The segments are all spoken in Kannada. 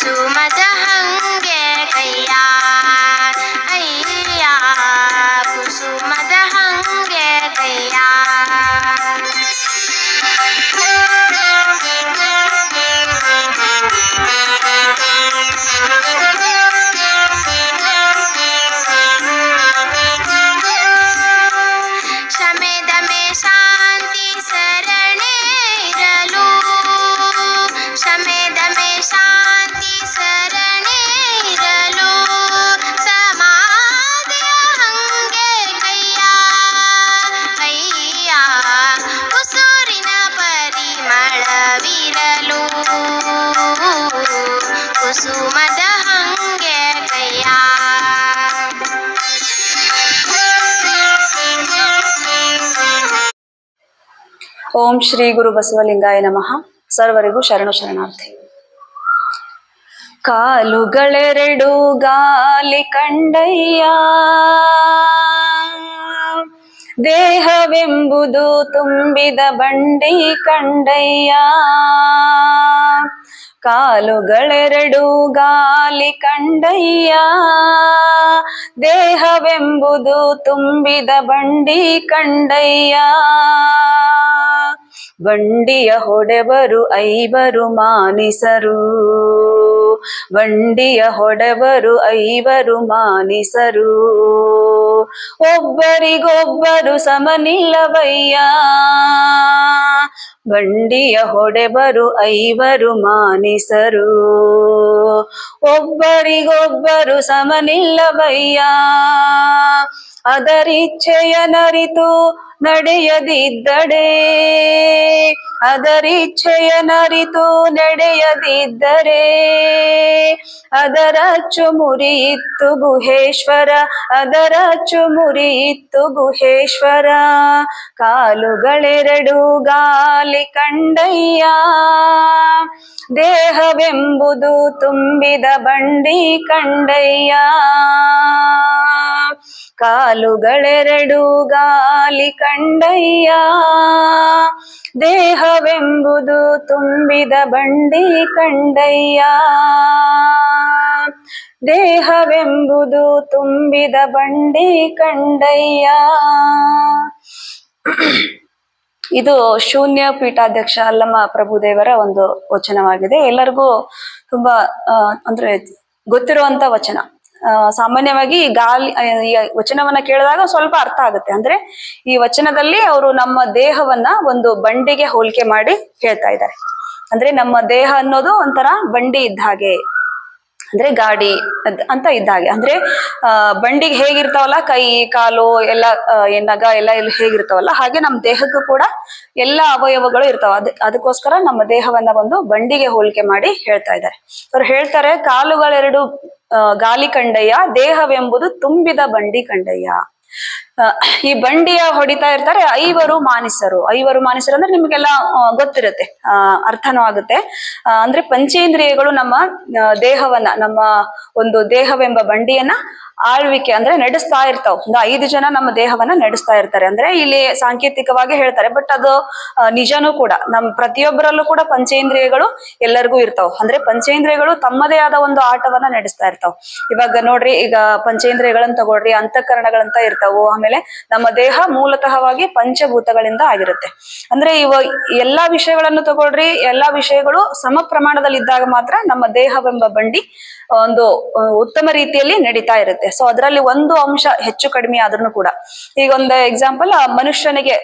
ಕುಸುಮದ ಹಂಗೆ ಕೈಯ ಅಯ್ಯ ಕುಸುಮದ ಹಂಗೆ ಕೈಯ ಶಮೆದಮೆ ಶಾಂತಿ ಸರಣೆ ಇರಲು ಶಮೆದಮೆ ಶಾಂತಿ ಸರಣೆ ಇರಲು ಸಮಾಧಿಯ ಹಂಗೆ ಕೈಯ ಅಯ್ಯ ಉಸುರಿನ ಪರಿಮಳವಿರಲು ಕುಸುಮದ ಹಂಗೆ ಕೈಯ ಓಂ ಶ್ರೀ ಗುರು ಬಸವಲಿಂಗಾಯ ನಮಃ. ಸರ್ವರಿಗೂ ಶರಣು ಶರಣಾರ್ಥಿ. ಕಾಲುಗಳೆರಡು ಗಾಲಿ ಕಂಡಯ್ಯ, ದೇಹವೆಂಬುದು ತುಂಬಿದ ಬಂಡಿ ಕಂಡಯ್ಯ. ಕಾಲುಗಳೆರಡು ಗಾಲಿ ಕಂಡಯ್ಯ, ದೇಹವೆಂಬುದು ತುಂಬಿದ ಬಂಡಿ ಕಂಡಯ್ಯ. ಬಂಡಿಯ ಹೊಡೆವರು ಐವರು ಮಾನಿಸರು, ಬಂಡಿಯ ಹೊಡೆವರು ಐವರು ಮಾನಿಸರು. ಒಬ್ಬರಿಗೊಬ್ಬರು ಸಮನಿಲ್ಲವಯ್ಯ, ಬಂಡಿಯ ಹೊಡೆವರು ಐವರು ಮಾನಿಸರು. ಒಬ್ಬರಿಗೊಬ್ಬರು ಸಮನಿಲ್ಲವಯ್ಯ, ಅದರಿಚ್ಛೆಯ ನರಿತು ನಡೆಯದಿದ್ದಡೆ, ಅದರಿಚ್ಛೆಯ ನರಿತು ನಡೆಯದಿದ್ದರೆ ಅದರಚ್ಚು ಮುರಿಯಿತ್ತು ಗುಹೇಶ್ವರ, ಅದರಚ್ಚು ಮುರಿಯಿತ್ತು ಗುಹೇಶ್ವರ. ಕಾಲುಗಳೆರಡು ಗಾಲಿ ಕಂಡಯ್ಯ, ದೇಹವೆಂಬುದು ತುಂಬಿದ ಬಂಡಿ ಕಂಡಯ್ಯ. ಕಾಲುಗಳೆರಡು ಗಾಲಿ ಕಂಡಯ್ಯ, ದೇಹವೆಂಬುದು ತುಂಬಿದ ಬಂಡಿ ಕಂಡಯ್ಯ. ದೇಹವೆಂಬುದು ತುಂಬಿದ ಬಂಡಿ ಕಂಡಯ್ಯ. ಇದು ಶೂನ್ಯ ಪೀಠಾಧ್ಯಕ್ಷ ಅಲ್ಲಮ ಪ್ರಭುದೇವರ ಒಂದು ವಚನವಾಗಿದೆ. ಎಲ್ಲರಿಗೂ ತುಂಬಾ ಅಂದ್ರೆ ಗೊತ್ತಿರುವಂತ ವಚನ. ಸಾಮಾನ್ಯವಾಗಿ ಈ ವಚನವನ್ನ ಕೇಳಿದಾಗ ಸ್ವಲ್ಪ ಅರ್ಥ ಆಗುತ್ತೆ. ಅಂದ್ರೆ ಈ ವಚನದಲ್ಲಿ ಅವರು ನಮ್ಮ ದೇಹವನ್ನ ಒಂದು ಬಂಡಿಗೆ ಹೋಲಿಕೆ ಮಾಡಿ ಹೇಳ್ತಾ ಇದ್ದಾರೆ. ಅಂದ್ರೆ ನಮ್ಮ ದೇಹ ಅನ್ನೋದು ಒಂಥರ ಬಂಡಿ ಇದ್ದ ಹಾಗೆ, ಅಂದ್ರೆ ಗಾಡಿ ಅಂತ ಇದ್ದ ಹಾಗೆ. ಅಂದ್ರೆ ಬಂಡಿಗೆ ಹೇಗಿರ್ತಾವಲ್ಲ ಕೈ ಕಾಲು ಎಲ್ಲ ನಗ ಎಲ್ಲ ಹೇಗಿರ್ತಾವಲ್ಲ ಹಾಗೆ ನಮ್ಮ ದೇಹಕ್ಕೂ ಕೂಡ ಎಲ್ಲ ಅವಯವಗಳು ಇರ್ತಾವ. ಅದಕ್ಕೋಸ್ಕರ ನಮ್ಮ ದೇಹವನ್ನ ಒಂದು ಬಂಡಿಗೆ ಹೋಲಿಕೆ ಮಾಡಿ ಹೇಳ್ತಾ ಇದ್ದಾರೆ. ಅವ್ರು ಹೇಳ್ತಾರೆ, ಕಾಲುಗಳೆರಡು ಗಾಲಿ ಕಂಡಯ್ಯ, ದೇಹವೆಂಬುದು ತುಂಬಿದ ಬಂಡಿ ಕಂಡಯ್ಯ. ಈ ಬಂಡಿಯ ಹೊಡಿತಾ ಇರ್ತಾರೆ ಐವರು ಮಾನಿಸರು. ಐವರು ಮಾನಿಸರು ಅಂದ್ರೆ ನಿಮ್ಗೆಲ್ಲ ಗೊತ್ತಿರುತ್ತೆ, ಅರ್ಥನೂ ಆಗುತ್ತೆ. ಅಂದ್ರೆ ಪಂಚೇಂದ್ರಿಯಗಳು ನಮ್ಮ ದೇಹವನ್ನ, ನಮ್ಮ ಒಂದು ದೇಹವೆಂಬ ಬಂಡಿಯನ್ನ ಆಳ್ವಿಕೆ ಅಂದ್ರೆ ನಡೆಸ್ತಾ ಇರ್ತಾವ. ಒಂದು 5 ಜನ ನಮ್ಮ ದೇಹವನ್ನ ನಡೆಸ್ತಾ ಇರ್ತಾರೆ. ಅಂದ್ರೆ ಇಲ್ಲಿ ಸಾಂಕೇತಿಕವಾಗಿ ಹೇಳ್ತಾರೆ, ಬಟ್ ಅದು ನಿಜನೂ ಕೂಡ. ನಮ್ ಪ್ರತಿಯೊಬ್ಬರಲ್ಲೂ ಕೂಡ ಪಂಚೇಂದ್ರಿಯಗಳು ಎಲ್ಲರಿಗೂ ಇರ್ತಾವ. ಅಂದ್ರೆ ಪಂಚೇಂದ್ರಿಯಗಳು ತಮ್ಮದೇ ಆದ ಒಂದು ಆಟವನ್ನ ನಡೆಸ್ತಾ ಇರ್ತಾವ. ಇವಾಗ ನೋಡ್ರಿ, ಈಗ ಪಂಚೇಂದ್ರಿಯಗಳನ್ನ ತಗೊಳ್ರಿ, ಅಂತಃಕರಣಗಳಂತ ಇರ್ತಾವು. ಆಮೇಲೆ ನಮ್ಮ ದೇಹ ಮೂಲತಃವಾಗಿ ಪಂಚಭೂತಗಳಿಂದ ಆಗಿರುತ್ತೆ. ಅಂದ್ರೆ ಎಲ್ಲಾ ವಿಷಯಗಳನ್ನು ತಗೊಳ್ರಿ, ಎಲ್ಲಾ ವಿಷಯಗಳು ಸಮ ಪ್ರಮಾಣದಲ್ಲಿ ಇದ್ದಾಗ ಮಾತ್ರ ನಮ್ಮ ದೇಹವೆಂಬ ಬಂಡಿ ಒಂದು ಉತ್ತಮ ರೀತಿಯಲ್ಲಿ ನಡೀತಾ ಇರುತ್ತೆ. ಸೊ ಅದರಲ್ಲಿ ಒಂದು ಅಂಶ ಹೆಚ್ಚು ಕಡಿಮೆ ಆದ್ರೂ ಕೂಡ, ಈಗ ಒಂದು ಎಕ್ಸಾಂಪಲ್, ಮನುಷ್ಯನಿಗೆ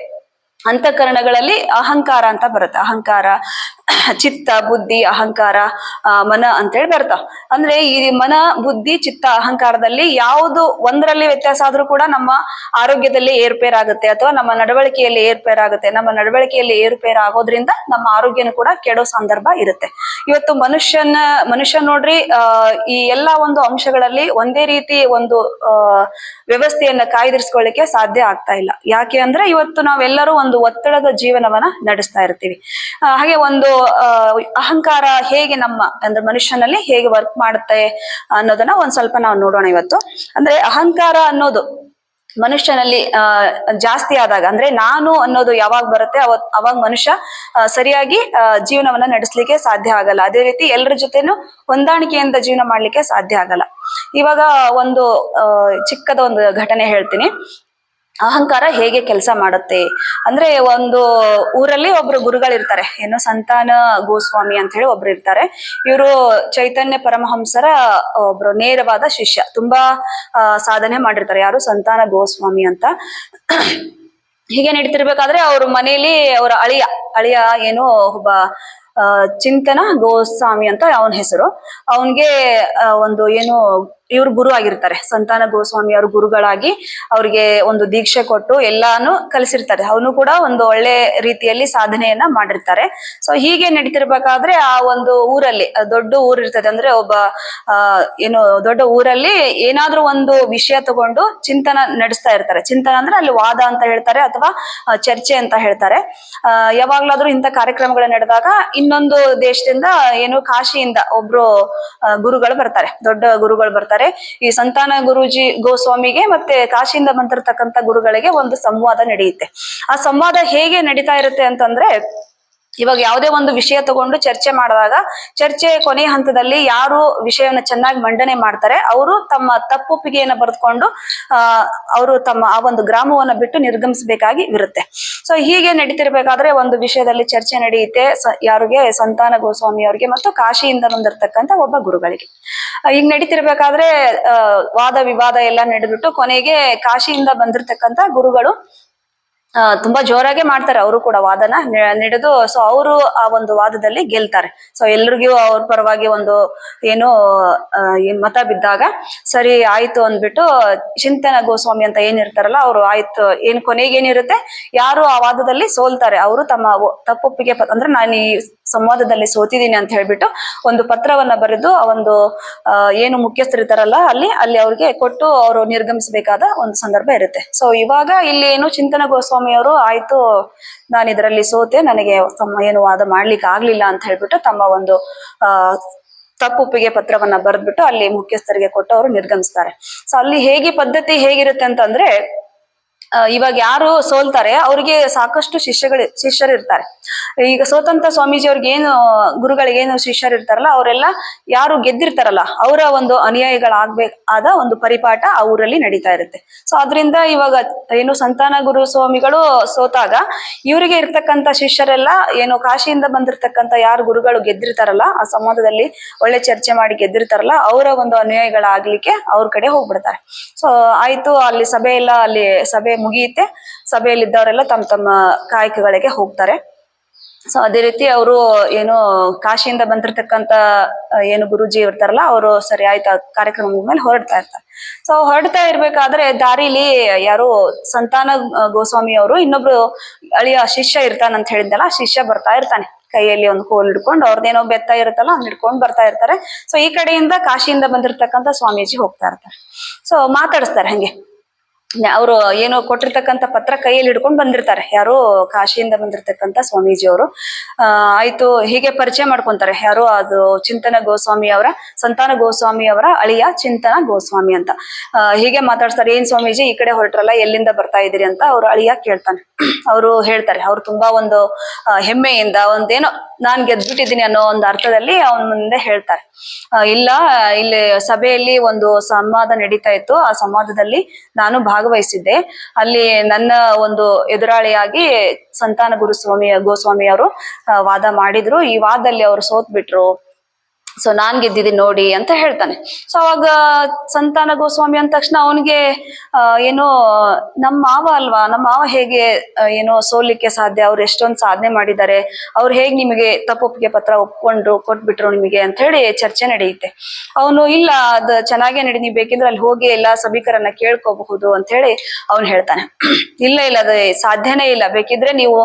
ಅಂತಃಕರಣಗಳಲ್ಲಿ ಅಹಂಕಾರ ಅಂತ ಬರುತ್ತೆ. ಅಹಂಕಾರ, ಚಿತ್ತ, ಬುದ್ಧಿ, ಅಹಂಕಾರ, ಮನ ಅಂತೇಳಿ ಬರ್ತಾವ. ಅಂದ್ರೆ ಈ ಮನ, ಬುದ್ಧಿ, ಚಿತ್ತ, ಅಹಂಕಾರದಲ್ಲಿ ಯಾವುದು ಒಂದರಲ್ಲಿ ವ್ಯತ್ಯಾಸ ಆದ್ರೂ ಕೂಡ ನಮ್ಮ ಆರೋಗ್ಯದಲ್ಲಿ ಏರ್ಪೇರಾಗುತ್ತೆ, ಅಥವಾ ನಮ್ಮ ನಡವಳಿಕೆಯಲ್ಲಿ ಏರ್ಪೇರಾಗುತ್ತೆ. ನಮ್ಮ ನಡವಳಿಕೆಯಲ್ಲಿ ಏರ್ಪೇರ್ ಆಗೋದ್ರಿಂದ ನಮ್ಮ ಆರೋಗ್ಯನೂ ಕೂಡ ಕೆಡೋ ಸಂದರ್ಭ ಇರುತ್ತೆ. ಇವತ್ತು ಮನುಷ್ಯ ನೋಡ್ರಿ, ಈ ಎಲ್ಲಾ ಒಂದು ಅಂಶಗಳಲ್ಲಿ ಒಂದೇ ರೀತಿ ಒಂದು ವ್ಯವಸ್ಥೆಯನ್ನ ಕಾಯ್ದಿರಿಸ್ಕೊಳ್ಳಿಕ್ಕೆ ಸಾಧ್ಯ ಆಗ್ತಾ ಇಲ್ಲ. ಯಾಕೆ ಅಂದ್ರೆ ಇವತ್ತು ನಾವೆಲ್ಲರೂ ಒಂದು ಒತ್ತಡದ ಜೀವನವನ್ನ ನಡೆಸ್ತಾ ಇರ್ತೀವಿ. ಹಾಗೆ ಒಂದು ಅಹಂಕಾರ ಹೇಗೆ ನಮ್ಮ ಅಂದ್ರೆ ಮನುಷ್ಯನಲ್ಲಿ ಹೇಗೆ ವರ್ಕ್ ಮಾಡುತ್ತೆ ಅನ್ನೋದನ್ನ ಒಂದ್ ಸ್ವಲ್ಪ ನಾವು ನೋಡೋಣ ಇವತ್ತು. ಅಂದ್ರೆ ಅಹಂಕಾರ ಅನ್ನೋದು ಮನುಷ್ಯನಲ್ಲಿ ಜಾಸ್ತಿ ಆದಾಗ, ಅಂದ್ರೆ ನಾನು ಅನ್ನೋದು ಯಾವಾಗ ಬರುತ್ತೆ ಅವಾಗ ಮನುಷ್ಯ ಸರಿಯಾಗಿ ಜೀವನವನ್ನ ನಡೆಸಲಿಕ್ಕೆ ಸಾಧ್ಯ ಆಗಲ್ಲ. ಅದೇ ರೀತಿ ಎಲ್ಲರ ಜೊತೆನೂ ಹೊಂದಾಣಿಕೆಯಿಂದ ಜೀವನ ಮಾಡ್ಲಿಕ್ಕೆ ಸಾಧ್ಯ ಆಗಲ್ಲ. ಇವಾಗ ಒಂದು ಚಿಕ್ಕದ ಒಂದು ಘಟನೆ ಹೇಳ್ತೀನಿ. ಅಹಂಕಾರ ಹೇಗೆ ಕೆಲಸ ಮಾಡುತ್ತೆ ಅಂದ್ರೆ, ಒಂದು ಊರಲ್ಲಿ ಒಬ್ರು ಗುರುಗಳಿರ್ತಾರೆ, ಏನು ಸಂತಾನ ಗೋಸ್ವಾಮಿ ಅಂತ ಹೇಳಿ ಒಬ್ರು ಇರ್ತಾರೆ. ಇವರು ಚೈತನ್ಯ ಪರಮಹಂಸರ ಒಬ್ರು ನೇರವಾದ ಶಿಷ್ಯ, ತುಂಬಾ ಸಾಧನೆ ಮಾಡಿರ್ತಾರೆ. ಯಾರು? ಸಂತಾನ ಗೋಸ್ವಾಮಿ ಅಂತ. ಹೀಗೆ ನಡೀತಿರ್ಬೇಕಾದ್ರೆ ಅವ್ರ ಮನೇಲಿ ಅವರ ಅಳಿಯ ಏನು ಒಬ್ಬ ಚಿಂತನ ಗೋಸ್ವಾಮಿ ಅಂತ ಅವನ ಹೆಸರು. ಅವನ್ಗೆ ಒಂದು ಏನು ಇವ್ರು ಗುರು ಆಗಿರ್ತಾರೆ, ಸಂತಾನ ಗೋಸ್ವಾಮಿ ಅವರು ಗುರುಗಳಾಗಿ ಅವ್ರಿಗೆ ಒಂದು ದೀಕ್ಷೆ ಕೊಟ್ಟು ಎಲ್ಲಾನು ಕಲಿಸಿರ್ತಾರೆ. ಅವನು ಕೂಡ ಒಂದು ಒಳ್ಳೆ ರೀತಿಯಲ್ಲಿ ಸಾಧನೆಯನ್ನ ಮಾಡಿರ್ತಾರೆ. ಸೊ ಹೀಗೆ ನಡೀತಿರ್ಬೇಕಾದ್ರೆ ಆ ಒಂದು ಊರಲ್ಲಿ, ದೊಡ್ಡ ಊರ್ ಇರ್ತದೆ, ಅಂದ್ರೆ ಒಬ್ಬ ಏನು ದೊಡ್ಡ ಊರಲ್ಲಿ ಏನಾದ್ರೂ ಒಂದು ವಿಷಯ ತಗೊಂಡು ಚಿಂತನ ನಡೆಸ್ತಾ ಇರ್ತಾರೆ. ಚಿಂತನ ಅಂದ್ರೆ ಅಲ್ಲಿ ವಾದ ಅಂತ ಹೇಳ್ತಾರೆ, ಅಥವಾ ಚರ್ಚೆ ಅಂತ ಹೇಳ್ತಾರೆ. ಯಾವಾಗ್ಲಾದ್ರೂ ಇಂಥ ಕಾರ್ಯಕ್ರಮಗಳು ನಡೆದಾಗ ಇನ್ನೊಂದು ದೇಶದಿಂದ, ಏನು ಕಾಶಿಯಿಂದ ಒಬ್ರು ಗುರುಗಳು ಬರ್ತಾರೆ, ದೊಡ್ಡ ಗುರುಗಳು ಬರ್ತಾರೆ. ಈ ಸಂತಾನ ಗುರುಜಿ ಗೋಸ್ವಾಮಿಗೆ ಮತ್ತೆ ಕಾಶಿಯಿಂದ ಬಂದಿರತಕ್ಕಂತ ಗುರುಗಳಿಗೆ ಒಂದು ಸಂವಾದ ನಡೆಯುತ್ತೆ. ಆ ಸಂವಾದ ಹೇಗೆ ನಡೀತಾ ಇರುತ್ತೆ ಅಂತಂದ್ರೆ, ಇವಾಗ ಯಾವುದೇ ಒಂದು ವಿಷಯ ತಗೊಂಡು ಚರ್ಚೆ ಮಾಡಿದಾಗ, ಚರ್ಚೆ ಕೊನೆಯ ಹಂತದಲ್ಲಿ ಯಾರು ವಿಷಯವನ್ನ ಚೆನ್ನಾಗಿ ಮಂಡನೆ ಮಾಡ್ತಾರೆ ಅವರು ತಮ್ಮ ತಪ್ಪೊಪ್ಪಿಗೆಯನ್ನ ಬರೆದುಕೊಂಡು ಅವರು ತಮ್ಮ ಆ ಒಂದು ಗ್ರಾಮವನ್ನ ಬಿಟ್ಟು ನಿರ್ಗಮಿಸಬೇಕಾಗಿ ಇರುತ್ತೆ. ಸೊ ಹೀಗೆ ನಡೀತಿರ್ಬೇಕಾದ್ರೆ ಒಂದು ವಿಷಯದಲ್ಲಿ ಚರ್ಚೆ ನಡೆಯುತ್ತೆ, ಯಾರಿಗೆ? ಸಂತಾನ ಗೋಸ್ವಾಮಿ ಅವರಿಗೆ ಮತ್ತು ಕಾಶಿಯಿಂದ ಬಂದಿರತಕ್ಕಂತ ಒಬ್ಬ ಗುರುಗಳಿಗೆ. ಈಗ ನಡೀತಿರ್ಬೇಕಾದ್ರೆ ವಾದ ವಿವಾದ ಎಲ್ಲ ನಡೆದ್ಬಿಟ್ಟು ಕೊನೆಗೆ ಕಾಶಿಯಿಂದ ಬಂದಿರತಕ್ಕಂತ ಗುರುಗಳು ತುಂಬಾ ಜೋರಾಗೆ ಮಾಡ್ತಾರೆ, ಅವರು ಕೂಡ ವಾದನ ನಡೆದು. ಸೊ ಅವರು ಆ ಒಂದು ವಾದದಲ್ಲಿ ಗೆಲ್ತಾರೆ. ಸೊ ಎಲ್ರಿಗೂ ಅವ್ರ ಪರವಾಗಿ ಒಂದು ಏನೋ ಮತ ಬಿದ್ದಾಗ, ಸರಿ ಆಯ್ತು ಅಂದ್ಬಿಟ್ಟು ಚಿಂತನ ಗೋಸ್ವಾಮಿ ಅಂತ ಏನಿರ್ತಾರಲ್ಲ ಅವರು, ಆಯ್ತು ಏನ್ ಕೊನೆಗೆ ಏನಿರುತ್ತೆ, ಯಾರು ಆ ವಾದದಲ್ಲಿ ಸೋಲ್ತಾರೆ ಅವರು ತಮ್ಮ ತಪ್ಪೊಪ್ಪಿಗೆ ಅಂದ್ರೆ ನಾನು ಈ ಸಂವಾದದಲ್ಲಿ ಸೋತಿದ್ದೀನಿ ಅಂತ ಹೇಳ್ಬಿಟ್ಟು ಒಂದು ಪತ್ರವನ್ನ ಬರೆದು ಆ ಒಂದು ಏನು ಮುಖ್ಯಸ್ಥರಿರ್ತಾರಲ್ಲ ಅಲ್ಲಿ ಅವ್ರಿಗೆ ಕೊಟ್ಟು ಅವರು ನಿರ್ಗಮಿಸಬೇಕಾದ ಒಂದು ಸಂದರ್ಭ ಇರುತ್ತೆ. ಸೊ ಇವಾಗ ಇಲ್ಲಿ ಏನು ಚಿಂತನ ಗೋಸ್ವಾಮಿ ಅವರು, ಆಯ್ತು ನಾನು ಇದರಲ್ಲಿ ಸೋತೆ, ನನಗೆ ಏನು ವಾದ ಮಾಡ್ಲಿಕ್ಕೆ ಆಗ್ಲಿಲ್ಲ ಅಂತ ಹೇಳ್ಬಿಟ್ಟು ತಮ್ಮ ಒಂದು ತಪ್ಪೊಪ್ಪಿಗೆ ಪತ್ರವನ್ನ ಬರೆದ್ಬಿಟ್ಟು ಅಲ್ಲಿ ಮುಖ್ಯಸ್ಥರಿಗೆ ಕೊಟ್ಟು ಅವರು ನಿರ್ಗಮಿಸ್ತಾರೆ. ಸೊ ಅಲ್ಲಿ ಹೇಗೆ ಪದ್ಧತಿ ಹೇಗಿರುತ್ತೆ ಅಂತಂದ್ರೆ, ಇವಾಗ ಯಾರು ಸೋಲ್ತಾರೆ ಅವ್ರಿಗೆ ಸಾಕಷ್ಟು ಶಿಷ್ಯರು ಇರ್ತಾರೆ. ಈಗ ಸೋತಂತ ಸ್ವಾಮೀಜಿ ಅವ್ರಿಗೆ ಏನು ಗುರುಗಳಿಗೇನು ಶಿಷ್ಯರು ಇರ್ತಾರಲ್ಲ, ಅವರೆಲ್ಲ ಯಾರು ಗೆದ್ದಿರ್ತಾರಲ್ಲ ಅವರ ಒಂದು ಅನುಯಾಯಿಗಳಾಗ್ಬೇಕಾದ ಒಂದು ಪರಿಪಾಠ ಆ ಊರಲ್ಲಿ ನಡೀತಾ ಇರುತ್ತೆ. ಸೊ ಅದರಿಂದ ಇವಾಗ ಏನು ಸಂತಾನ ಗುರು ಸ್ವಾಮಿಗಳು ಸೋತಾಗ ಇವರಿಗೆ ಇರ್ತಕ್ಕಂಥ ಶಿಷ್ಯರೆಲ್ಲ ಏನು ಕಾಶಿಯಿಂದ ಬಂದಿರ್ತಕ್ಕಂಥ ಯಾರು ಗುರುಗಳು ಗೆದ್ದಿರ್ತಾರಲ್ಲ, ಆ ಸಂವಾದದಲ್ಲಿ ಒಳ್ಳೆ ಚರ್ಚೆ ಮಾಡಿ ಗೆದ್ದಿರ್ತಾರಲ್ಲ, ಅವರ ಒಂದು ಅನುಯಾಯಿಗಳಾಗ್ಲಿಕ್ಕೆ ಅವ್ರ ಕಡೆ ಹೋಗ್ಬಿಡ್ತಾರೆ. ಸೊ ಆಯ್ತು, ಅಲ್ಲಿ ಸಭೆ ಮುಗಿಯುತ್ತೆ. ಸಭೆಯಲ್ಲಿದ್ದವರೆಲ್ಲ ತಮ್ಮ ಕಾಯಕಗಳಿಗೆ ಹೋಗ್ತಾರೆ. ಸೊ ಅದೇ ರೀತಿ ಅವರು ಏನು ಕಾಶಿಯಿಂದ ಬಂದಿರತಕ್ಕಂತ ಏನು ಗುರುಜಿ ಇರ್ತಾರಲ್ಲ ಅವರು, ಸರಿ ಆಯ್ತು ಕಾರ್ಯಕ್ರಮ ಮೇಲೆ ಹೊರಡ್ತಾ ಇರ್ತಾರೆ. ಸೊ ಹೊರಡ್ತಾ ಇರ್ಬೇಕಾದ್ರೆ ದಾರಿಲಿ ಯಾರು ಸಂತಾನ ಗೋಸ್ವಾಮಿ ಅವರು ಇನ್ನೊಬ್ರು ಅಳಿಯ ಶಿಷ್ಯ ಇರ್ತಾನಂತ ಹೇಳಿದ್ದಲ್ಲ, ಆ ಶಿಷ್ಯ ಬರ್ತಾ ಇರ್ತಾನೆ, ಕೈಯಲ್ಲಿ ಒಂದು ಕೋಲ್ ಹಿಡ್ಕೊಂಡು, ಅವ್ರದ್ದೇನೋ ಬೆತ್ತ ಇರುತ್ತಲ್ಲ ಅದ್ ಹಿಡ್ಕೊಂಡು ಬರ್ತಾ ಇರ್ತಾರೆ. ಸೊ ಈ ಕಡೆಯಿಂದ ಕಾಶಿಯಿಂದ ಬಂದಿರತಕ್ಕಂತ ಸ್ವಾಮೀಜಿ ಹೋಗ್ತಾ ಇರ್ತಾರೆ. ಸೊ ಮಾತಾಡಿಸ್ತಾರೆ ಹಂಗೆ, ಅವರು ಏನು ಕೊಟ್ಟಿರ್ತಕ್ಕಂಥ ಪತ್ರ ಕೈಯಲ್ಲಿ ಹಿಡ್ಕೊಂಡು ಬಂದಿರ್ತಾರೆ, ಯಾರು? ಕಾಶಿಯಿಂದ ಬಂದಿರ್ತಕ್ಕಂಥ ಸ್ವಾಮೀಜಿ ಅವರು. ಆಯ್ತು ಹೀಗೆ ಪರಿಚಯ ಮಾಡ್ಕೊಂತಾರೆ. ಯಾರು? ಅದು ಚಿಂತನ ಗೋಸ್ವಾಮಿ ಅವರ, ಸಂತಾನ ಗೋಸ್ವಾಮಿ ಅವರ ಅಳಿಯ ಚಿಂತನ ಗೋಸ್ವಾಮಿ ಅಂತ. ಹೀಗೆ ಮಾತಾಡ್ತಾರೆ, ಏನ್ ಸ್ವಾಮೀಜಿ ಈ ಕಡೆ ಹೊರಟ್ರಲ್ಲ, ಎಲ್ಲಿಂದ ಬರ್ತಾ ಇದ್ದೀರಿ ಅಂತ ಅವ್ರು ಅಳಿಯ ಕೇಳ್ತಾನೆ. ಅವರು ಹೇಳ್ತಾರೆ, ಅವ್ರು ತುಂಬಾ ಒಂದು ಹೆಮ್ಮೆಯಿಂದ ಒಂದೇನೋ ನಾನ್ ಗೆದ್ಬಿಟ್ಟಿದ್ದೀನಿ ಅನ್ನೋ ಒಂದು ಅರ್ಥದಲ್ಲಿ ಅವನ ಮುಂದೆ ಹೇಳ್ತಾರೆ, ಇಲ್ಲ ಇಲ್ಲಿ ಸಭೆಯಲ್ಲಿ ಒಂದು ಸಂವಾದ ನಡೀತಾ ಇತ್ತು, ಆ ಸಂವಾದದಲ್ಲಿ ನಾನು ಭಾಗವಹಿಸಿದ್ದೆ. ಅಲ್ಲಿ ನನ್ನ ಒಂದು ಎದುರಾಳಿಯಾಗಿ ಸಂತಾನ ಗೋಸ್ವಾಮಿ ಅವರು ವಾದ ಮಾಡಿದ್ರು. ಈ ವಾದದಲ್ಲಿ ಅವರು ಸೋತ್ ಬಿಟ್ರು. ಸೊ ನಾನ್ ಗೆದ್ದಿದ್ದೀನಿ ನೋಡಿ ಅಂತ ಹೇಳ್ತಾನೆ. ಸೊ ಅವಾಗ ಸಂತಾನ ಗೋಸ್ವಾಮಿ ಅಂದ ತಕ್ಷಣ ಅವನಿಗೆ ಏನೋ ನಮ್ಮ ಮಾವ ಅಲ್ವಾ, ನಮ್ಮ ಮಾವ ಹೇಗೆ ಏನೋ ಸೋಲಿಕ್ಕೆ ಸಾಧ್ಯ, ಅವ್ರು ಎಷ್ಟೊಂದು ಸಾಧನೆ ಮಾಡಿದ್ದಾರೆ, ಅವ್ರು ಹೇಗ್ ನಿಮಗೆ ತಪ್ಪೊಪ್ಪಿಗೆ ಪತ್ರ ಕೊಟ್ಬಿಟ್ರು ನಿಮಗೆ ಅಂತ ಹೇಳಿ ಚರ್ಚೆ ನಡೆಯುತ್ತೆ. ಅವನು ಇಲ್ಲ, ಅದು ಚೆನ್ನಾಗೇ ನೀವು ಬೇಕಿದ್ರೆ ಅಲ್ಲಿ ಹೋಗಿ ಎಲ್ಲಾ ಸಭಿಕರನ್ನ ಕೇಳ್ಕೋಬಹುದು ಅಂತ ಹೇಳಿ ಅವ್ನು ಹೇಳ್ತಾನೆ. ಇಲ್ಲ ಅದು ಸಾಧ್ಯನೇ ಇಲ್ಲ, ಬೇಕಿದ್ರೆ ನೀವು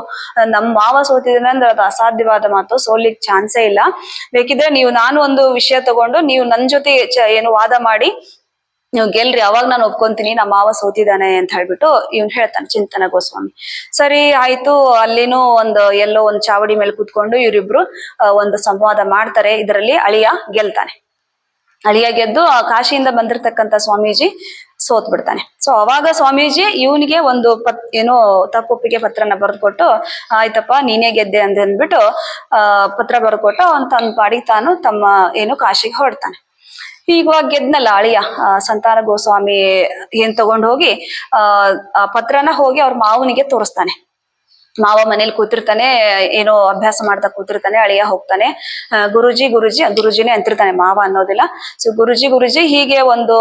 ನಮ್ಮ ಮಾವ ಸೋತಿದ್ರೆ ಅಂದ್ರೆ ಅದು ಅಸಾಧ್ಯವಾದ ಮಾತು, ಸೋಲಿಕ್ ಚಾನ್ಸೇ ಇಲ್ಲ. ಬೇಕಿದ್ರೆ ನಾನು ಒಂದು ವಿಷಯ ತಗೊಂಡು ನೀವು ನನ್ ಜೊತೆ ಏನು ವಾದ ಮಾಡಿ ನೀವು ಗೆಲ್ರಿ, ಅವಾಗ ನಾನು ಒಪ್ಕೊಂತೀನಿ ನಮ್ಮ ಮಾವ ಸೋತಿದ್ದಾನೆ ಅಂತ ಹೇಳ್ಬಿಟ್ಟು ಇವ್ನು ಹೇಳ್ತಾನೆ ಚಿಂತನ ಗೋಸ್ವಾಮಿ. ಸರಿ ಆಯ್ತು, ಅಲ್ಲಿನೂ ಎಲ್ಲೋ ಒಂದು ಚಾವಡಿ ಮೇಲೆ ಕೂತ್ಕೊಂಡು ಇವರಿಬ್ರು ಒಂದು ಸಂವಾದ ಮಾಡ್ತಾರೆ. ಇದರಲ್ಲಿ ಅಳಿಯ ಗೆಲ್ತಾನೆ. ಅಳಿಯ ಗೆದ್ದು ಆ ಕಾಶಿಯಿಂದ ಬಂದಿರತಕ್ಕಂತ ಸ್ವಾಮೀಜಿ ಸೋತ್ ಬಿಡ್ತಾನೆ. ಸೊ ಅವಾಗ ಸ್ವಾಮೀಜಿ ಇವನಿಗೆ ಒಂದು ಏನೋ ತಪ್ಪೊಪ್ಪಿಗೆ ಪತ್ರನ ಬರೆದ್ಕೊಟ್ಟು, ಆಯ್ತಪ್ಪ ನೀನೇ ಗೆದ್ದೆ ಅಂದ್ಬಿಟ್ಟು ಪತ್ರ ಬರೆದ್ಕೊಟ್ಟು ಅವನ್ ತನ್ನ ಪಾಡಿಗೆ ತಾನು ತಮ್ಮ ಏನು ಕಾಶಿಗೆ ಹೊರಡ್ತಾನೆ. ಈಗವಾಗ ಗೆದ್ನಲ್ಲ ಅಳಿಯ ಸಂತಾನ ಗೋಸ್ವಾಮಿ ಏನ್ ತಗೊಂಡ್ ಹೋಗಿ ಆ ಪತ್ರನ ಹೋಗಿ ಅವ್ರ ಮಾವನಿಗೆ ತೋರಿಸ್ತಾನೆ. ಮಾವ ಮನೇಲಿ ಕೂತಿರ್ತಾನೆ, ಏನೋ ಅಭ್ಯಾಸ ಮಾಡ್ತಾ ಕೂತಿರ್ತಾನೆ. ಅಳಿಯ ಹೋಗ್ತಾನೆ, ಗುರುಜಿ ಗುರುಜಿ, ಗುರುಜಿನೇ ಅಂತಿರ್ತಾನೆ, ಮಾವ ಅನ್ನೋದಿಲ್ಲ. ಸೊ ಗುರುಜಿ ಹೀಗೆ ಒಂದು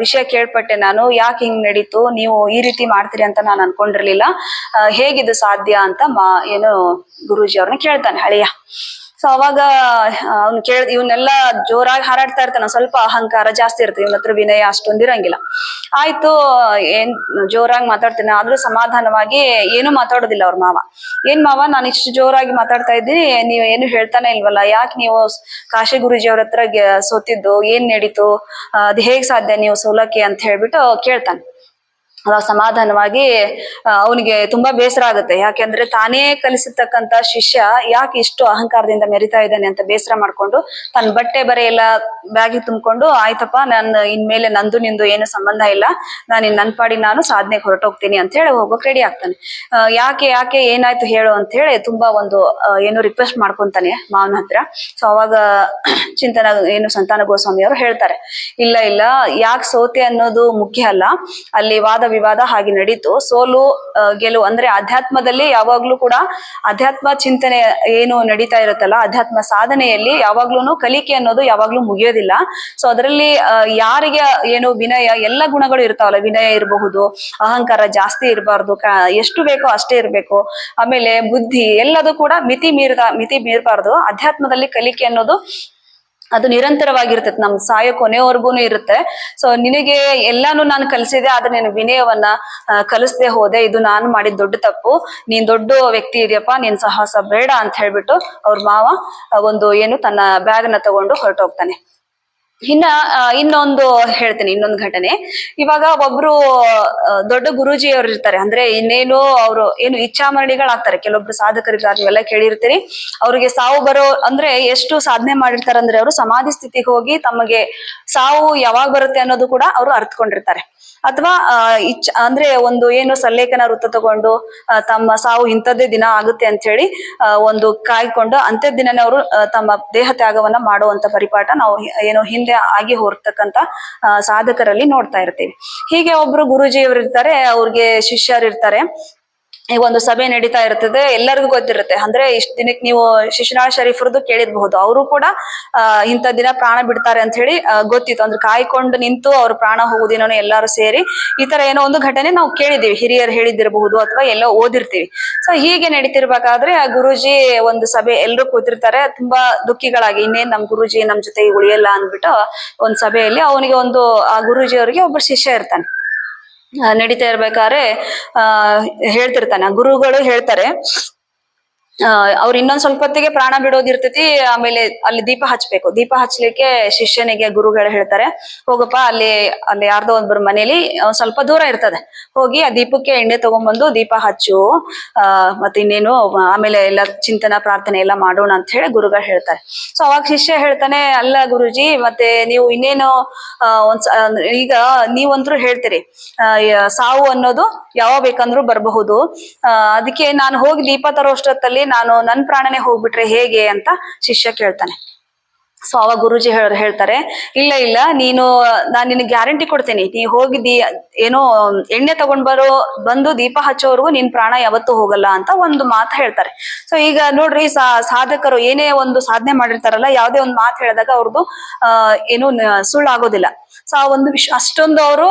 ವಿಷಯ ಕೇಳ್ಪಟ್ಟೆ ನಾನು, ಯಾಕೆ ಹಿಂಗ್ ನಡೀತು, ನೀವು ಈ ರೀತಿ ಮಾಡ್ತೀರಿ ಅಂತ ನಾನು ಅನ್ಕೊಂಡಿರ್ಲಿಲ್ಲ, ಹೇಗಿದು ಸಾಧ್ಯ ಅಂತ ಏನು ಗುರುಜಿ ಅವ್ರನ್ನ ಕೇಳ್ತಾನೆ ಅಳಿಯ. ಸೊ ಅವಾಗ ಅವ್ನು ಇವನ್ನೆಲ್ಲ ಜೋರಾಗಿ ಹಾರಾಡ್ತಾ ಇರ್ತಾನೆ, ಸ್ವಲ್ಪ ಅಹಂಕಾರ ಜಾಸ್ತಿ ಇರ್ತದೆ, ಇವನ ಹತ್ರ ವಿನಯ ಅಷ್ಟೊಂದಿರಂಗಿಲ್ಲ. ಆಯ್ತು ಏನ್ ಜೋರಾಗಿ ಮಾತಾಡ್ತೀನಿ, ಆದ್ರೂ ಸಮಾಧಾನವಾಗಿ ಏನು ಮಾತಾಡೋದಿಲ್ಲ ಅವ್ರ ಮಾವ. ಏನ್ ಮಾವ, ನಾನು ಇಷ್ಟು ಜೋರಾಗಿ ಮಾತಾಡ್ತಾ ಇದ್ದೀನಿ, ನೀವ್ ಏನು ಹೇಳ್ತಾನೆ ಇಲ್ವಲ್ಲ, ಯಾಕೆ ನೀವು ಕಾಶಿ ಗುರುಜಿ ಅವ್ರ ಹತ್ರ ಸೋತಿದ್ದು, ಏನ್ ನಡೀತು, ಅದ್ ಹೇಗ್ ಸಾಧ್ಯ ನೀವು ಸೋಲಕ್ಕೆ ಅಂತ ಹೇಳ್ಬಿಟ್ಟು ಕೇಳ್ತಾನೆ. ಅವಾಗ ಸಮಾಧಾನವಾಗಿ ಅವನಿಗೆ ತುಂಬಾ ಬೇಸರ ಆಗುತ್ತೆ, ಯಾಕೆಂದ್ರೆ ತಾನೇ ಕಲಿಸಿರ್ತಕ್ಕಂತ ಶಿಷ್ಯ ಯಾಕೆ ಇಷ್ಟು ಅಹಂಕಾರದಿಂದ ಮೆರಿತಾ ಇದ್ದಾನೆ ಅಂತ ಬೇಸರ ಮಾಡ್ಕೊಂಡು ತನ್ನ ಬಟ್ಟೆ ಬರೆ ಎಲ್ಲ ಬ್ಯಾಗಿಗೆ ತುಂಬಿಕೊಂಡು, ಆಯ್ತಪ್ಪ ನಾನು ಇನ್ಮೇಲೆ ನಂದು ನಿಂದು ಏನು ಸಂಬಂಧ ಇಲ್ಲ, ನಾನು ನನ್ ಪಾಡಿ ನಾನು ಸಾಧನೆಗೆ ಹೊರಟೋಗ್ತೀನಿ ಅಂತ ಹೇಳಿ ಹೋಗೋಕ್ ರೆಡಿ ಆಗ್ತಾನೆ. ಯಾಕೆ ಏನಾಯ್ತು ಹೇಳು ಅಂತ ಹೇಳಿ ತುಂಬಾ ಒಂದು ಏನು ರಿಕ್ವೆಸ್ಟ್ ಮಾಡ್ಕೊಂತಾನೆ ಮಾವನ ಹತ್ರ. ಸೊ ಅವಾಗ ಚಿಂತನ ಏನು ಸಂತಾನ ಗೋಸ್ವಾಮಿ ಅವರು ಹೇಳ್ತಾರೆ, ಇಲ್ಲ ಯಾಕೆ ಸೋತೆ ಅನ್ನೋದು ಮುಖ್ಯ ಅಲ್ಲ, ಅಲ್ಲಿ ವಾದ ವಿವಾದ ಹಾಗೆ ನಡೀತು. ಸೋಲು ಗೆಲುವು ಅಂದ್ರೆ ಅಧ್ಯಾತ್ಮದಲ್ಲಿ ಯಾವಾಗ್ಲೂ ಕೂಡ ಅಧ್ಯಾತ್ಮ ಚಿಂತನೆ ಏನು ನಡೀತಾ ಇರುತ್ತಲ್ಲ, ಅಧ್ಯಾತ್ಮ ಸಾಧನೆಯಲ್ಲಿ ಯಾವಾಗ್ಲೂ ಕಲಿಕೆ ಅನ್ನೋದು ಯಾವಾಗ್ಲೂ ಮುಗಿಯೋದಿಲ್ಲ. ಸೊ ಅದರಲ್ಲಿ ಯಾರಿಗೆ ಏನು ವಿನಯ, ಎಲ್ಲ ಗುಣಗಳು ಇರ್ತಾವಲ್ಲ, ವಿನಯ ಇರಬಹುದು, ಅಹಂಕಾರ ಜಾಸ್ತಿ ಇರಬಾರ್ದು, ಎಷ್ಟು ಬೇಕೋ ಅಷ್ಟೇ ಇರ್ಬೇಕು, ಆಮೇಲೆ ಬುದ್ಧಿ ಎಲ್ಲದೂ ಕೂಡ ಮಿತಿ ಮೀರಬಾರ್ದು. ಅಧ್ಯಾತ್ಮದಲ್ಲಿ ಕಲಿಕೆ ಅನ್ನೋದು ಅದು ನಿರಂತರವಾಗಿರ್ತದೆ, ನಮ್ ಸಾಯೋ ಕೊನೆವರೆಗೂನು ಇರುತ್ತೆ. ಸೊ ನಿನಗೆ ಎಲ್ಲಾನು ನಾನು ಕಲಿಸಿದೆ, ಆದ್ರೆ ನೀನು ವಿನಯವನ್ನ ಕಲಿಸದೆ ಹೋದೆ, ಇದು ನಾನು ಮಾಡಿದ ದೊಡ್ಡ ತಪ್ಪು, ನೀನ್ ದೊಡ್ಡ ವ್ಯಕ್ತಿ ಇದೆಯಪ್ಪ, ನೀನ್ ಸಾಹಸ ಬೇಡ ಅಂತ ಹೇಳ್ಬಿಟ್ಟು ಅವ್ರ ಮಾವ ಒಂದು ಏನು ತನ್ನ ಬ್ಯಾಗ್ನ ತಗೊಂಡು ಹೊರಟೋಗ್ತಾನೆ. ಇನ್ನೊಂದು ಹೇಳ್ತೀನಿ, ಇನ್ನೊಂದು ಘಟನೆ. ಇವಾಗ ಒಬ್ರು ದೊಡ್ಡ ಗುರೂಜಿಯವ್ರು ಇರ್ತಾರೆ, ಅಂದ್ರೆ ಇನ್ನೇನು ಅವರು ಏನು ಇಚ್ಛಾಮರಣಿಗಳಾಗ್ತಾರೆ. ಕೆಲವೊಬ್ರು ಸಾಧಕರಿದ್ದಾರೆ, ನೀವೆಲ್ಲ ಕೇಳಿರ್ತೀರಿ, ಅವ್ರಿಗೆ ಸಾವು ಬರೋ ಅಂದ್ರೆ ಎಷ್ಟು ಸಾಧನೆ ಮಾಡಿರ್ತಾರೆ ಅಂದ್ರೆ ಅವರು ಸಮಾಧಿ ಸ್ಥಿತಿಗೆ ಹೋಗಿ ತಮಗೆ ಸಾವು ಯಾವಾಗ ಬರುತ್ತೆ ಅನ್ನೋದು ಕೂಡ ಅವರು ಅರ್ಥಕೊಂಡಿರ್ತಾರೆ. ಅಥವಾ ಅಂದ್ರೆ ಒಂದು ಏನು ಸಲ್ಲೇಖನ ವೃತ್ತ ತಗೊಂಡು ತಮ್ಮ ಸಾವು ಇಂಥದ್ದೇ ದಿನ ಆಗುತ್ತೆ ಅಂತ ಹೇಳಿ ಒಂದು ಕಾಯ್ಕೊಂಡು ಅಂತ್ಯದ ದಿನನೇ ಅವರು ತಮ್ಮ ದೇಹ ತ್ಯಾಗವನ್ನ ಮಾಡುವಂತ ಪರಿಪಾಠ ನಾವು ಏನೋ ಹಿಂದೆ ಆಗಿ ಹೋರ್ತಕ್ಕಂತ ಸಾಧಕರಲ್ಲಿ ನೋಡ್ತಾ ಇರ್ತೀವಿ. ಹೀಗೆ ಒಬ್ರು ಗುರೂಜಿಯವರು ಇರ್ತಾರೆ, ಅವ್ರಿಗೆ ಶಿಷ್ಯರಿರ್ತಾರೆ. ಈಗ ಒಂದು ಸಭೆ ನಡೀತಾ ಇರ್ತದೆ, ಎಲ್ಲರಿಗೂ ಗೊತ್ತಿರುತ್ತೆ. ಅಂದ್ರೆ ಇಷ್ಟ ದಿನಕ್ಕೆ ನೀವು ಶಿಶುನಾಳ ಶರೀಫ್ರದ್ದು ಕೇಳಿರ್ಬಹುದು, ಅವರು ಕೂಡ ಇಂಥ ದಿನ ಪ್ರಾಣ ಬಿಡ್ತಾರೆ ಅಂತ ಹೇಳಿ ಗೊತ್ತಿತ್ತು. ಅಂದ್ರೆ ಕಾಯ್ಕೊಂಡು ನಿಂತು ಅವ್ರ ಪ್ರಾಣ ಹೋಗುದಿನೋ ಎಲ್ಲಾರು ಸೇರಿ ಈ ತರ ಏನೋ ಒಂದು ಘಟನೆ ನಾವು ಕೇಳಿದೀವಿ, ಹಿರಿಯರು ಹೇಳಿದಿರಬಹುದು ಅಥವಾ ಎಲ್ಲೋ ಓದಿರ್ತೀವಿ. ಸೊ ಹೀಗೆ ನಡೀತಿರ್ಬೇಕಾದ್ರೆ ಆ ಗುರೂಜಿ ಒಂದು ಸಭೆ ಎಲ್ರು ಕೂತಿರ್ತಾರೆ, ತುಂಬಾ ದುಃಖಿಗಳಾಗಿ, ಇನ್ನೇನ್ ನಮ್ ಗುರೂಜಿ ನಮ್ ಜೊತೆ ಉಳಿಯಲ್ಲ ಅಂದ್ಬಿಟ್ಟು ಒಂದ್ ಸಭೆಯಲ್ಲಿ ಅವನಿಗೆ ಒಂದು ಆ ಗುರೂಜಿ ಅವರಿಗೆ ಒಬ್ಬ ಶಿಷ್ಯ ಇರ್ತಾನೆ. ನಡೀತಾ ಇರ್ಬೇಕಾದ್ರೆ ಹೇಳ್ತಿರ್ತಾನೆ, ಗುರುಗಳು ಹೇಳ್ತಾರೆ, ಅವ್ರು ಇನ್ನೊಂದ್ ಸ್ವಲ್ಪ ಹೊತ್ತಿಗೆ ಪ್ರಾಣ ಬಿಡೋದಿರ್ತೈತಿ, ಆಮೇಲೆ ಅಲ್ಲಿ ದೀಪ ಹಚ್ಬೇಕು. ದೀಪ ಹಚ್ಲಿಕ್ಕೆ ಶಿಷ್ಯನಿಗೆ ಗುರುಗಳು ಹೇಳ್ತಾರೆ, ಹೋಗಪ್ಪ ಅಲ್ಲಿ ಯಾರ್ದೋ ಒಬ್ಬರ ಮನೇಲಿ ಒಂದ್ ಸ್ವಲ್ಪ ದೂರ ಇರ್ತದೆ, ಹೋಗಿ ಆ ದೀಪಕ್ಕೆ ಎಣ್ಣೆ ತಗೊಂಡ್ಬಂದು ದೀಪ ಹಚ್ಚು, ಮತ್ತೆ ಇನ್ನೇನು ಆಮೇಲೆ ಎಲ್ಲ ಚಿಂತನ ಪ್ರಾರ್ಥನೆ ಎಲ್ಲ ಮಾಡೋಣ ಅಂತ ಹೇಳಿ ಗುರುಗಳು ಹೇಳ್ತಾರೆ. ಸೊ ಅವಾಗ ಶಿಷ್ಯ ಹೇಳ್ತಾನೆ, ಅಲ್ಲ ಗುರುಜಿ, ಮತ್ತೆ ನೀವು ಇನ್ನೇನು ಈಗ ನೀವಂದ್ರು ಹೇಳ್ತೀರಿ ಸಾವು ಅನ್ನೋದು ಯಾವಾಗ ಬೇಕಂದ್ರೂ ಬರಬಹುದು, ಅದಕ್ಕೆ ನಾನು ಹೋಗಿ ದೀಪ ತರೋಷ್ಟೊತ್ತಲ್ಲಿ ನಾನು ನನ್ ಪ್ರಾಣನೇ ಹೋಗ್ಬಿಟ್ರೆ ಹೇಗೆ ಅಂತ ಶಿಷ್ಯ ಕೇಳ್ತಾನೆ. ಸೊ ಅವಾಗ ಗುರುಜಿ ಹೇಳ್ತಾರೆ, ಇಲ್ಲ ನಾನ್ ನಿನಗೆ ಗ್ಯಾರಂಟಿ ಕೊಡ್ತೀನಿ, ನೀ ಹೋಗಿ ಏನೋ ಎಣ್ಣೆ ಬಂದು ದೀಪ ಹಚ್ಚೋವರೆಗೂ ನಿನ್ ಪ್ರಾಣ ಯಾವತ್ತೂ ಹೋಗಲ್ಲ ಅಂತ ಒಂದು ಮಾತು ಹೇಳ್ತಾರೆ. ಸೊ ಈಗ ನೋಡ್ರಿ, ಸಾಧಕರು ಏನೇ ಒಂದು ಸಾಧನೆ ಮಾಡಿರ್ತಾರಲ್ಲ, ಯಾವ್ದೇ ಒಂದು ಮಾತು ಹೇಳಿದಾಗ ಅವ್ರದ್ದು ಏನು ಸುಳ್ಳಾಗೋದಿಲ್ಲ. ಸೊ ಆ ಒಂದು ಅಷ್ಟೊಂದು ಅವರು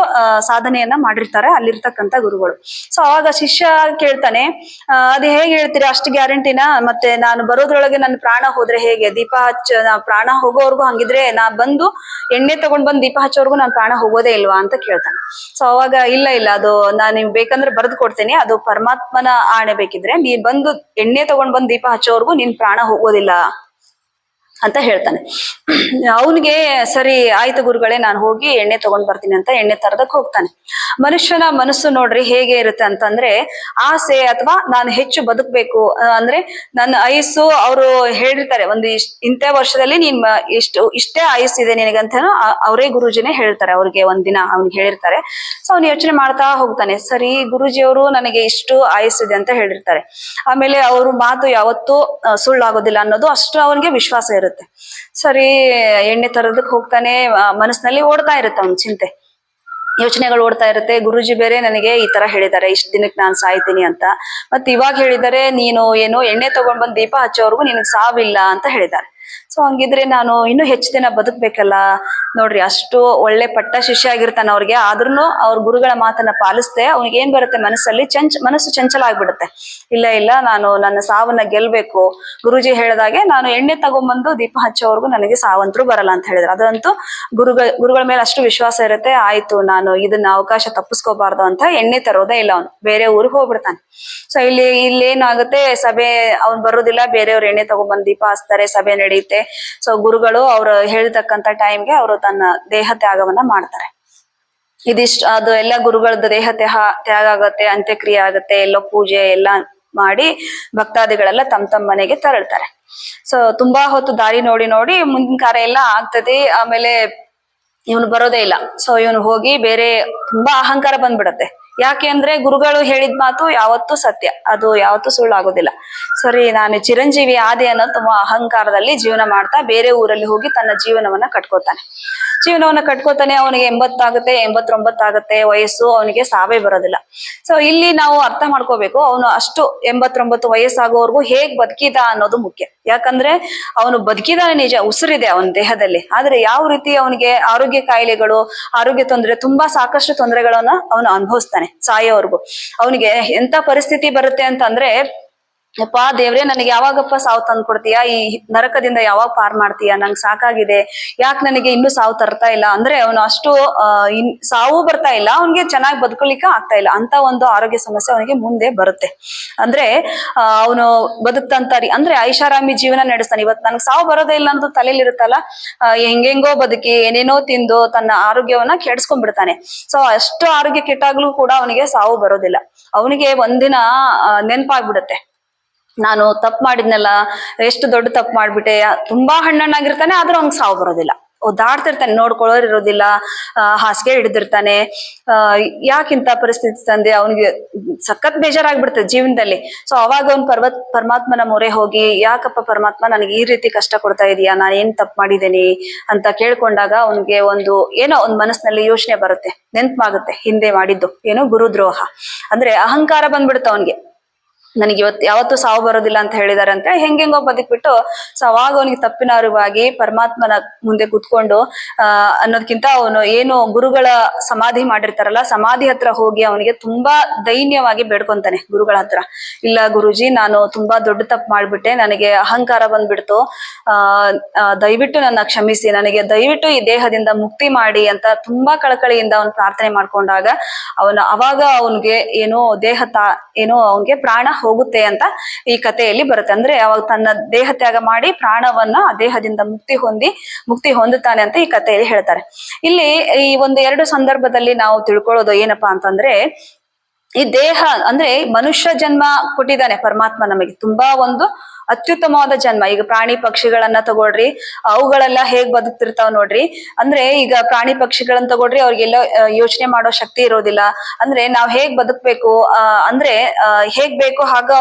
ಸಾಧನೆಯನ್ನ ಮಾಡಿರ್ತಾರೆ ಅಲ್ಲಿರ್ತಕ್ಕಂಥ ಗುರುಗಳು. ಸೊ ಅವಾಗ ಶಿಷ್ಯ ಕೇಳ್ತಾನೆ, ಅದ್ ಹೇಗೆ ಹೇಳ್ತೀರಾ ಅಷ್ಟು ಗ್ಯಾರಂಟಿನ, ಮತ್ತೆ ನಾನು ಬರೋದ್ರೊಳಗೆ ನನ್ನ ಪ್ರಾಣ ಹೋದ್ರೆ ಹೇಗೆ, ದೀಪ ಪ್ರಾಣ ಹೋಗೋವರ್ಗು ಹಂಗಿದ್ರೆ ನಾ ಬಂದು ಎಣ್ಣೆ ಬಂದ್ ದೀಪ ಹಚ್ಚೋವರ್ಗು ನಾನು ಪ್ರಾಣ ಹೋಗೋದೇ ಇಲ್ವಾ ಅಂತ ಕೇಳ್ತಾನೆ. ಸೊ ಅವಾಗ ಇಲ್ಲ ಅದು ನಾನು ಬೇಕಂದ್ರೆ ಬರೆದು ಕೊಡ್ತೇನೆ, ಅದು ಪರಮಾತ್ಮನ ಆಣೆ, ಬೇಕಿದ್ರೆ ನೀ ಬಂದು ಎಣ್ಣೆ ಬಂದ್ ದೀಪ ಹಚ್ಚೋವರ್ಗು ನಿನ್ ಪ್ರಾಣ ಹೋಗೋದಿಲ್ಲ ಅಂತ ಹೇಳ್ತಾನೆ. ಅವನಿಗೆ ಸರಿ ಆಯ್ತು ಗುರುಗಳೇ, ನಾನು ಹೋಗಿ ಎಣ್ಣೆ ತಗೊಂಡ್ ಬರ್ತೀನಿ ಅಂತ ಎಣ್ಣೆ ತರದಕ್ ಹೋಗ್ತಾನೆ. ಮನುಷ್ಯನ ಮನಸ್ಸು ನೋಡ್ರಿ ಹೇಗೆ ಇರುತ್ತೆ ಅಂತಂದ್ರೆ, ಆಸೆ ಅಥವಾ ನಾನು ಹೆಚ್ಚು ಬದುಕ್ಬೇಕು ಅಂದ್ರೆ ನನ್ನ ಆಯುಸ್ಸು, ಅವರು ಹೇಳಿರ್ತಾರೆ ಒಂದು ಇಂಥ ವರ್ಷದಲ್ಲಿ ನೀನ್ ಇಷ್ಟೇ ಆಯುಸ್ಸಿದೆ ನಿನಗಂತ ಅವರೇ ಗುರುಜಿನೇ ಹೇಳ್ತಾರೆ. ಅವ್ರಿಗೆ ಒಂದಿನ ಅವ್ನಿಗೆ ಹೇಳಿರ್ತಾರೆ. ಸೊ ಅವ್ನು ಯೋಚನೆ ಮಾಡ್ತಾ ಹೋಗ್ತಾನೆ, ಸರಿ ಗುರುಜಿಯವರು ನನಗೆ ಇಷ್ಟು ಆಯುಸ್ಸಿದೆ ಅಂತ ಹೇಳಿರ್ತಾರೆ, ಆಮೇಲೆ ಅವ್ರ ಮಾತು ಯಾವತ್ತೂ ಸುಳ್ಳಾಗೋದಿಲ್ಲ ಅನ್ನೋದು ಅಷ್ಟು ಅವನಿಗೆ ವಿಶ್ವಾಸ ಇರುತ್ತೆ. ಸರಿ ಎಣ್ಣೆ ತರೋದಕ್ಕೆ ಹೋಗ್ತಾನೆ. ಮನಸ್ಸಿನಲ್ಲಿ ಓಡ್ತಾ ಇರುತ್ತೆ ಅವನ ಚಿಂತೆ, ಯೋಚನೆಗಳು ಓಡ್ತಾ ಇರುತ್ತೆ. ಗುರುಜಿ ಬೇರೆ ನನಗೆ ಈ ತರ ಹೇಳಿದ್ದಾರೆ, ಇಷ್ಟ ದಿನಕ್ಕೆ ನಾನು ಸಾಯ್ತೀನಿ ಅಂತ. ಮತ್ ಇವಾಗ ಹೇಳಿದ್ದಾರೆ ನೀನು ಏನು ಎಣ್ಣೆ ತಗೊಂಡ್ ಬಂದ್ ದೀಪ ಹಚ್ಚೋವರೆಗೂ ನಿನಗ್ ಸಾವಿಲ್ಲ ಅಂತ ಹೇಳಿದ್ದಾರೆ. ಸೊ ಹಂಗಿದ್ರೆ ನಾನು ಇನ್ನೂ ಹೆಚ್ಚು ದಿನ ಬದುಕ್ಬೇಕಲ್ಲ. ನೋಡ್ರಿ, ಅಷ್ಟು ಒಳ್ಳೆ ಪಟ್ಟ ಶಿಷ್ಯ ಆಗಿರ್ತಾನೆ ಅವ್ರಿಗೆ, ಆದ್ರೂ ಅವ್ರ ಗುರುಗಳ ಮಾತನ್ನ ಪಾಲಿಸ್ದೆ ಅವ್ನಿಗೆ ಏನ್ ಬರುತ್ತೆ ಮನಸ್ಸಲ್ಲಿ ಮನಸ್ಸು ಚಂಚಲ ಆಗ್ಬಿಡುತ್ತೆ. ಇಲ್ಲ ಇಲ್ಲ, ನಾನು ನನ್ನ ಸಾವನ್ನ ಗೆಲ್ಬೇಕು. ಗುರುಜಿ ಹೇಳಿದಾಗೆ ನಾನು ಎಣ್ಣೆ ತಗೊಂಡ್ಬಂದು ದೀಪ ಹಚ್ಚೋವರೆಗೂ ನನಗೆ ಸಾವಂತರೂ ಬರಲ್ಲ ಅಂತ ಹೇಳಿದ್ರು. ಅದಂತೂ ಗುರುಗಳ ಮೇಲೆ ಅಷ್ಟು ವಿಶ್ವಾಸ ಇರುತ್ತೆ. ಆಯ್ತು, ನಾನು ಇದನ್ನ ಅವಕಾಶ ತಪ್ಪಿಸ್ಕೋಬಾರ್ದು ಅಂತ ಎಣ್ಣೆ ತರೋದೇ ಇಲ್ಲ, ಅವನು ಬೇರೆ ಊರಿಗೆ ಹೋಗ್ಬಿಡ್ತಾನೆ. ಸೊ ಇಲ್ಲೇನಾಗುತ್ತೆ, ಸಭೆ ಅವ್ನು ಬರೋದಿಲ್ಲ, ಬೇರೆಯವ್ರು ಎಣ್ಣೆ ತಗೊಂಡ್ಬಂದು ದೀಪ ಹಚ್ತಾರೆ, ಸಭೆ ನಡೆಯುತ್ತೆ. ಸೊ ಗುರುಗಳು ಅವ್ರು ಹೇಳ್ತಕ್ಕಂತ ಟೈಮ್ಗೆ ಅವರು ತನ್ನ ದೇಹ ತ್ಯಾಗವನ್ನ ಮಾಡ್ತಾರೆ. ಅದು ಎಲ್ಲ ಗುರುಗಳದ್ದು ದೇಹ ತ್ಯಾಗ ಆಗತ್ತೆ, ಅಂತ್ಯಕ್ರಿಯೆ ಆಗತ್ತೆ, ಎಲ್ಲ ಪೂಜೆ ಎಲ್ಲ ಮಾಡಿ ಭಕ್ತಾದಿಗಳೆಲ್ಲ ತಮ್ಮ ಮನೆಗೆ ತೆರಳ್ತಾರೆ. ಸೊ ತುಂಬಾ ಹೊತ್ತು ದಾರಿ ನೋಡಿ ಮುಂದಿನ ಕಾರ್ಯ ಎಲ್ಲ ಆಗ್ತದೆ. ಆಮೇಲೆ ಇವನು ಬರೋದೇ ಇಲ್ಲ. ಸೊ ಇವನು ಹೋಗಿ ಬೇರೆ ತುಂಬಾ ಅಹಂಕಾರ ಬಂದ್ಬಿಡತ್ತೆ. ಯಾಕೆ ಅಂದ್ರೆ ಗುರುಗಳು ಹೇಳಿದ ಮಾತು ಯಾವತ್ತೂ ಸತ್ಯ, ಅದು ಯಾವತ್ತೂ ಸುಳ್ಳಾಗೋದಿಲ್ಲ. ಸರಿ ನಾನು ಚಿರಂಜೀವಿ ಆದೆ ಅನ್ನೋ ತುಂಬಾ ಅಹಂಕಾರದಲ್ಲಿ ಜೀವನ ಮಾಡ್ತಾ ಬೇರೆ ಊರಲ್ಲಿ ಹೋಗಿ ತನ್ನ ಜೀವನವನ್ನ ಕಟ್ಕೋತಾನೆ. ಅವನಿಗೆ 89 ವಯಸ್ಸು, ಅವನಿಗೆ ಸಾವೇ ಬರೋದಿಲ್ಲ. ಸೊ ಇಲ್ಲಿ ನಾವು ಅರ್ಥ ಮಾಡ್ಕೋಬೇಕು, ಅವನು ಅಷ್ಟು 89 ವಯಸ್ಸಾಗೋವರೆಗೂ ಹೇಗ್ ಬದುಕಿದ ಅನ್ನೋದು ಮುಖ್ಯ. ಯಾಕಂದ್ರೆ ಅವನು ಬದುಕಿದಾನೆ ನಿಜ, ಉಸಿರಿದೆ ಅವನ ದೇಹದಲ್ಲಿ, ಆದ್ರೆ ಯಾವ ರೀತಿ ಅವನಿಗೆ ಆರೋಗ್ಯ ಕಾಯಿಲೆಗಳು, ಆರೋಗ್ಯ ತೊಂದರೆ, ತುಂಬಾ ಸಾಕಷ್ಟು ತೊಂದರೆಗಳನ್ನ ಅವನು ಅನುಭವಿಸ್ತಾನೆ ಸಾಯೋವರೆಗೂ. ಅವನಿಗೆ ಎಂತ ಪರಿಸ್ಥಿತಿ ಬರುತ್ತೆ ಅಂತಂದ್ರೆ, ಯಪ್ಪಾ ದೇವ್ರೆ, ನನಗೆ ಯಾವಾಗಪ್ಪ ಸಾವು ತಂದು ಕೊಡ್ತೀಯಾ, ಈ ನರಕದಿಂದ ಯಾವಾಗ ಪಾರ್ ಮಾಡ್ತೀಯಾ, ನಂಗೆ ಸಾಕಾಗಿದೆ, ಯಾಕೆ ನನಗೆ ಇನ್ನೂ ಸಾವು ತರ್ತಾ ಇಲ್ಲ ಅಂದ್ರೆ ಅವನು ಅಷ್ಟು ಸಾವು ಬರ್ತಾ ಇಲ್ಲ, ಅವನಿಗೆ ಚೆನ್ನಾಗಿ ಬದುಕಲಿಕ್ಕೆ ಆಗ್ತಾ ಇಲ್ಲ. ಅಂತ ಒಂದು ಆರೋಗ್ಯ ಸಮಸ್ಯೆ ಅವನಿಗೆ ಮುಂದೆ ಬರುತ್ತೆ. ಅಂದ್ರೆ ಅವನು ಬದುಕ್ತಂತ ಅಂದ್ರೆ ಐಷಾರಾಮಿ ಜೀವನ ನಡೆಸ್ತಾನೆ. ಇವತ್ತು ನನಗೆ ಸಾವು ಬರೋದೇ ಇಲ್ಲ ಅಂತ ತಲೆಯಲ್ಲಿ ಇರುತ್ತಲ್ಲ, ಹೆಂಗೆಂಗೋ ಬದುಕಿ ಏನೇನೋ ತಿಂದು ತನ್ನ ಆರೋಗ್ಯವನ್ನ ಕೆಡ್ಸ್ಕೊಂಡ್ಬಿಡ್ತಾನೆ. ಸೊ ಅಷ್ಟು ಆರೋಗ್ಯ ಕೆಟ್ಟಾಗ್ಲೂ ಕೂಡ ಅವನಿಗೆ ಸಾವು ಬರೋದಿಲ್ಲ. ಅವನಿಗೆ ಒಂದಿನ ನೆನಪಾಗ್ಬಿಡುತ್ತೆ, ನಾನು ತಪ್ಪು ಮಾಡಿದ್ನಲ್ಲ, ಎಷ್ಟು ದೊಡ್ಡ ತಪ್ಪು ಮಾಡ್ಬಿಟ್ಟೆ. ತುಂಬಾ ಹಣ್ಣಾಗಿರ್ತಾನೆ, ಆದ್ರೂ ಅವ್ನಿಗೆ ಸಾವು ಬರೋದಿಲ್ಲ. ಓದಾಡ್ತಿರ್ತಾನೆ, ನೋಡ್ಕೊಳ್ಳೋರು ಇರೋದಿಲ್ಲ, ಹಾಸಿಗೆ ಹಿಡಿದಿರ್ತಾನೆ. ಯಾಕಿಂತ ಪರಿಸ್ಥಿತಿ ತಂದೆ, ಅವನಿಗೆ ಸಖತ್ ಬೇಜಾರಾಗ್ಬಿಡ್ತದೆ ಜೀವನದಲ್ಲಿ. ಸೊ ಅವಾಗ ಅವ್ನು ಪರಮಾತ್ಮನ ಮೊರೆ ಹೋಗಿ, ಯಾಕಪ್ಪ ಪರಮಾತ್ಮ ನನಗೆ ಈ ರೀತಿ ಕಷ್ಟ ಕೊಡ್ತಾ ಇದೀಯಾ, ನಾನು ಏನ್ ತಪ್ಪು ಮಾಡಿದ್ದೇನೆ ಅಂತ ಕೇಳ್ಕೊಂಡಾಗ ಅವನಿಗೆ ಏನೋ ಒಂದು ಮನಸ್ಸಿನಲ್ಲಿ ಯೋಚನೆ ಬರುತ್ತೆ, ನೆನ್ಪಾಗುತ್ತೆ ಹಿಂದೆ ಮಾಡಿದ್ದು ಏನೋ ಗುರುದ್ರೋಹ, ಅಂದ್ರೆ ಅಹಂಕಾರ ಬಂದ್ಬಿಡುತ್ತೆ ಅವನಿಗೆ. ನನಗೆ ಯಾವತ್ತೂ ಸಾವು ಬರೋದಿಲ್ಲ ಅಂತ ಹೇಳಿದಾರೆ ಅಂತ ಹೆಂಗೆಂಗೋ ಬದುಕ್ಬಿಟ್ಟು, ಸೊ ಅವಾಗ ಅವನಿಗೆ ತಪ್ಪಿನ ಅರಿವಾಗಿ ಪರಮಾತ್ಮನ ಮುಂದೆ ಕುತ್ಕೊಂಡು ಅನ್ನೋದಕ್ಕಿಂತ ಅವನು ಏನು ಗುರುಗಳ ಸಮಾಧಿ ಮಾಡಿರ್ತಾರಲ್ಲ, ಸಮಾಧಿ ಹತ್ರ ಹೋಗಿ ಅವನಿಗೆ ತುಂಬಾ ದೈನ್ಯವಾಗಿ ಬೇಡ್ಕೊಂತಾನೆ ಗುರುಗಳ ಹತ್ರ. ಇಲ್ಲ ಗುರುಜಿ, ನಾನು ತುಂಬಾ ದೊಡ್ಡ ತಪ್ಪು ಮಾಡ್ಬಿಟ್ಟೆ, ನನಗೆ ಅಹಂಕಾರ ಬಂದ್ಬಿಡ್ತು, ದಯವಿಟ್ಟು ನನ್ನ ಕ್ಷಮಿಸಿ, ನನಗೆ ದಯವಿಟ್ಟು ಈ ದೇಹದಿಂದ ಮುಕ್ತಿ ಮಾಡಿ ಅಂತ ತುಂಬಾ ಕಳಕಳಿಯಿಂದ ಅವನು ಪ್ರಾರ್ಥನೆ ಮಾಡ್ಕೊಂಡಾಗ ಅವಾಗ ಅವನಿಗೆ ಏನೋ ಏನೋ ಅವನಿಗೆ ಪ್ರಾಣ ಹೋಗುತ್ತೆ ಅಂತ ಈ ಕಥೆಯಲ್ಲಿ ಬರುತ್ತೆ. ಅಂದ್ರೆ ಅವಾಗ ತನ್ನ ದೇಹ ತ್ಯಾಗ ಮಾಡಿ ಪ್ರಾಣವನ್ನ ಆ ದೇಹದಿಂದ ಮುಕ್ತಿ ಹೊಂದುತ್ತಾನೆ ಅಂತ ಈ ಕಥೆಯಲ್ಲಿ ಹೇಳ್ತಾರೆ. ಇಲ್ಲಿ ಈ 1-2 ಸಂದರ್ಭದಲ್ಲಿ ನಾವು ತಿಳ್ಕೊಳ್ಳೋದು ಏನಪ್ಪಾ ಅಂತಂದ್ರೆ, ಈ ದೇಹ ಅಂದ್ರೆ ಮನುಷ್ಯ ಜನ್ಮ ಕೊಟ್ಟಿದ್ದಾನೆ ಪರಮಾತ್ಮ ನಮಗೆ, ತುಂಬಾ ಒಂದು ಅತ್ಯುತ್ತಮವಾದ ಜನ್ಮ. ಈಗ ಪ್ರಾಣಿ ಪಕ್ಷಿಗಳನ್ನ ತಗೊಳ್ರಿ, ಅವುಗಳೆಲ್ಲ ಹೇಗ್ ಬದುಕ್ತಿರ್ತಾವ್ ನೋಡ್ರಿ. ಅಂದ್ರೆ ಈಗ ಪ್ರಾಣಿ ಪಕ್ಷಿಗಳನ್ನ ತಗೊಳ್ರಿ, ಅವ್ರಿಗೆಲ್ಲ ಯೋಚನೆ ಮಾಡೋ ಶಕ್ತಿ ಇರೋದಿಲ್ಲ. ಅಂದ್ರೆ ನಾವ್ ಹೇಗ್ ಬದುಕ್ಬೇಕು ಅಂದ್ರೆ ಹೇಗ್ ಬೇಕು ಹಾಗ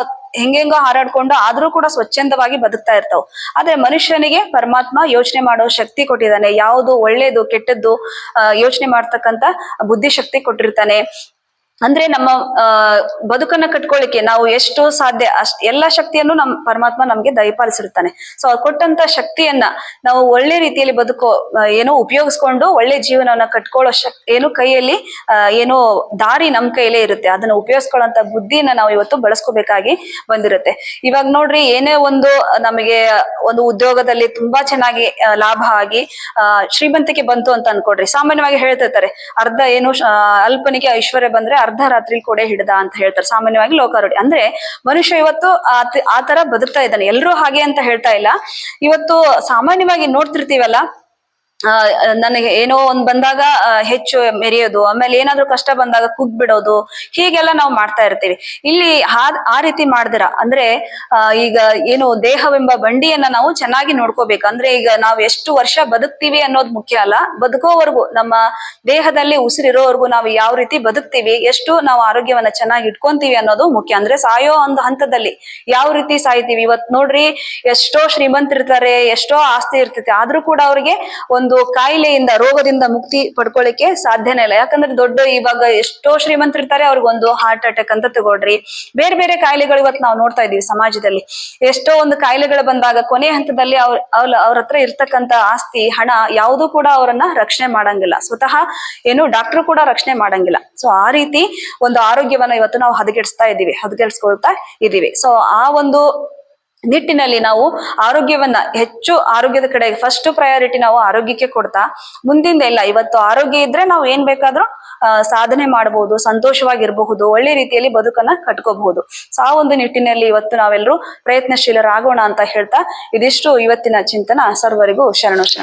ಹೆಂಗೆಂಗೋ ಹಾರಾಡ್ಕೊಂಡು ಆದ್ರೂ ಕೂಡ ಸ್ವಚ್ಛಂದವಾಗಿ ಬದುಕ್ತಾ ಇರ್ತಾವ. ಆದ್ರೆ ಮನುಷ್ಯನಿಗೆ ಪರಮಾತ್ಮ ಯೋಚನೆ ಮಾಡೋ ಶಕ್ತಿ ಕೊಟ್ಟಿದ್ದಾನೆ, ಯಾವುದು ಒಳ್ಳೇದು ಕೆಟ್ಟದ್ದು ಯೋಚನೆ ಮಾಡ್ತಕ್ಕಂತ ಬುದ್ಧಿಶಕ್ತಿ ಕೊಟ್ಟಿರ್ತಾನೆ. ಅಂದ್ರೆ ನಮ್ಮ ಬದುಕನ್ನ ಕಟ್ಕೊಳ್ಳಿಕ್ಕೆ ನಾವು ಎಷ್ಟು ಸಾಧ್ಯ ಎಲ್ಲ ಶಕ್ತಿಯನ್ನು ಪರಮಾತ್ಮ ನಮ್ಗೆ ದಯಪಾಲಿಸಿರ್ತಾನೆ. ಸೊ ಕೊಟ್ಟಂತ ಶಕ್ತಿಯನ್ನ ನಾವು ಒಳ್ಳೆ ರೀತಿಯಲ್ಲಿ ಉಪಯೋಗಿಸ್ಕೊಂಡು ಒಳ್ಳೆ ಜೀವನವನ್ನ ಕಟ್ಕೊಳ್ಳೋ ಕೈಯಲ್ಲಿ ದಾರಿ ನಮ್ ಕೈಯಲ್ಲೇ ಇರುತ್ತೆ. ಅದನ್ನ ಉಪಯೋಗಿಸ್ಕೊಳ್ಳೋಂತ ಬುದ್ಧಿನ ನಾವು ಇವತ್ತು ಬಳಸ್ಕೋಬೇಕಾಗಿ ಬಂದಿರುತ್ತೆ. ಇವಾಗ ನೋಡ್ರಿ, ಏನೇ ನಮಗೆ ಒಂದು ಉದ್ಯೋಗದಲ್ಲಿ ತುಂಬಾ ಚೆನ್ನಾಗಿ ಲಾಭ ಆಗಿ ಶ್ರೀಮಂತಿಕೆ ಬಂತು ಅಂತ ಅನ್ಕೊಡ್ರಿ, ಸಾಮಾನ್ಯವಾಗಿ ಹೇಳ್ತಿರ್ತಾರೆ, ಅರ್ಧ ಅಲ್ಪನಿಗೆ ಐಶ್ವರ್ಯ ಬಂದ್ರೆ ಅರ್ಧ ರಾತ್ರಿ ಕೊಡೆ ಹಿಡ್ದ ಅಂತ ಹೇಳ್ತಾರೆ. ಸಾಮಾನ್ಯವಾಗಿ ಲೋಕಾರೂಢಿ ಅಂದ್ರೆ ಮನುಷ್ಯ ಇವತ್ತು ಆ ತರ ಬದುಕ್ತಾ ಇದ್ದಾನೆ. ಎಲ್ರೂ ಹಾಗೆ ಅಂತ ಹೇಳ್ತಾ ಇಲ್ಲ. ಇವತ್ತು ಸಾಮಾನ್ಯವಾಗಿ ನೋಡ್ತಿರ್ತೀವಲ್ಲ, ನನಗೆ ಏನೋ ಒಂದ್ ಬಂದಾಗ ಹೆಚ್ಚು ಮೆರೆಯೋದು, ಆಮೇಲೆ ಏನಾದ್ರೂ ಕಷ್ಟ ಬಂದಾಗ ಕುಗ್ ಬಿಡೋದು, ಹೀಗೆಲ್ಲ ನಾವು ಮಾಡ್ತಾ ಇರ್ತೀವಿ. ಇಲ್ಲಿ ಆ ರೀತಿ ಮಾಡ್ದಿರ ಅಂದ್ರೆ ಈಗ ಏನು ದೇಹವೆಂಬ ಬಂಡಿಯನ್ನ ನಾವು ಚೆನ್ನಾಗಿ ನೋಡ್ಕೋಬೇಕು. ಅಂದ್ರೆ ಈಗ ನಾವು ಎಷ್ಟು ವರ್ಷ ಬದುಕ್ತೀವಿ ಅನ್ನೋದು ಮುಖ್ಯ ಅಲ್ಲ, ಬದುಕೋವರೆಗೂ ನಮ್ಮ ದೇಹದಲ್ಲಿ ಉಸಿರಿರೋವರೆಗೂ ನಾವು ಯಾವ ರೀತಿ ಬದುಕ್ತೀವಿ, ಎಷ್ಟು ನಾವು ಆರೋಗ್ಯವನ್ನ ಚೆನ್ನಾಗಿ ಇಟ್ಕೊಂತೀವಿ ಅನ್ನೋದು ಮುಖ್ಯ. ಅಂದ್ರೆ ಸಾಯೋ ಒಂದು ಹಂತದಲ್ಲಿ ಯಾವ ರೀತಿ ಸಾಯ್ತೀವಿ. ಇವತ್ ನೋಡ್ರಿ, ಎಷ್ಟೋ ಶ್ರೀಮಂತರಿರ್ತಾರೆ, ಎಷ್ಟೋ ಆಸ್ತಿ ಇರ್ತೈತೆ, ಆದ್ರೂ ಕೂಡ ಅವ್ರಿಗೆ ಒಂದು ಕಾಯಿಲೆಯಿಂದ, ರೋಗದಿಂದ ಮುಕ್ತಿ ಪಡ್ಕೊಳ್ಳಿಕ್ಕೆ ಸಾಧ್ಯನೇ ಇಲ್ಲ. ಯಾಕಂದ್ರೆ ದೊಡ್ಡ ಇವಾಗ ಎಷ್ಟೋ ಶ್ರೀಮಂತರಿರ್ತಾರೆ, ಅವ್ರಿಗೊಂದು ಹಾರ್ಟ್ ಅಟ್ಯಾಕ್ ಅಂತ ತಗೊಳ್ರಿ, ಬೇರೆ ಬೇರೆ ಕಾಯಿಲೆಗಳು ಇವತ್ತು ನಾವು ನೋಡ್ತಾ ಇದೀವಿ ಸಮಾಜದಲ್ಲಿ. ಎಷ್ಟೋ ಒಂದು ಕಾಯಿಲೆಗಳು ಬಂದಾಗ ಕೊನೆ ಹಂತದಲ್ಲಿ ಅವ್ರ ಹತ್ರ ಇರ್ತಕ್ಕಂತ ಆಸ್ತಿ, ಹಣ ಯಾವುದೂ ಕೂಡ ಅವರನ್ನ ರಕ್ಷಣೆ ಮಾಡಂಗಿಲ್ಲ. ಸ್ವತಃ ಏನು ಡಾಕ್ಟರ್ ಕೂಡ ರಕ್ಷಣೆ ಮಾಡಂಗಿಲ್ಲ. ಸೊ ಆ ರೀತಿ ಒಂದು ಆರೋಗ್ಯವನ್ನ ಇವತ್ತು ನಾವು ಹದಗೆಡಿಸ್ಕೊಳ್ತಾ ಇದೀವಿ. ಸೊ ಆ ಒಂದು ನಿಟ್ಟಿನಲ್ಲಿ ನಾವು ಆರೋಗ್ಯವನ್ನ ಹೆಚ್ಚು ಆರೋಗ್ಯದ ಕಡೆ ಫಸ್ಟ್ ಪ್ರಯಾರಿಟಿ ನಾವು ಆರೋಗ್ಯಕ್ಕೆ ಕೊಡ್ತಾ, ಮುಂದಿಂದ ಇಲ್ಲ, ಇವತ್ತು ಆರೋಗ್ಯ ಇದ್ರೆ ನಾವು ಏನ್ ಬೇಕಾದ್ರೂ ಸಾಧನೆ ಮಾಡಬಹುದು, ಸಂತೋಷವಾಗಿರಬಹುದು, ಒಳ್ಳೆ ರೀತಿಯಲ್ಲಿ ಬದುಕನ್ನ ಕಟ್ಕೋಬಹುದು. ಸೊ ಆ ಒಂದು ನಿಟ್ಟಿನಲ್ಲಿ ಇವತ್ತು ನಾವೆಲ್ಲರೂ ಪ್ರಯತ್ನಶೀಲರಾಗೋಣ ಅಂತ ಹೇಳ್ತಾ ಇದಿಷ್ಟು ಇವತ್ತಿನ ಚಿಂತನ. ಸರ್ವರಿಗೂ ಶರಣಾರ್ಥಿ.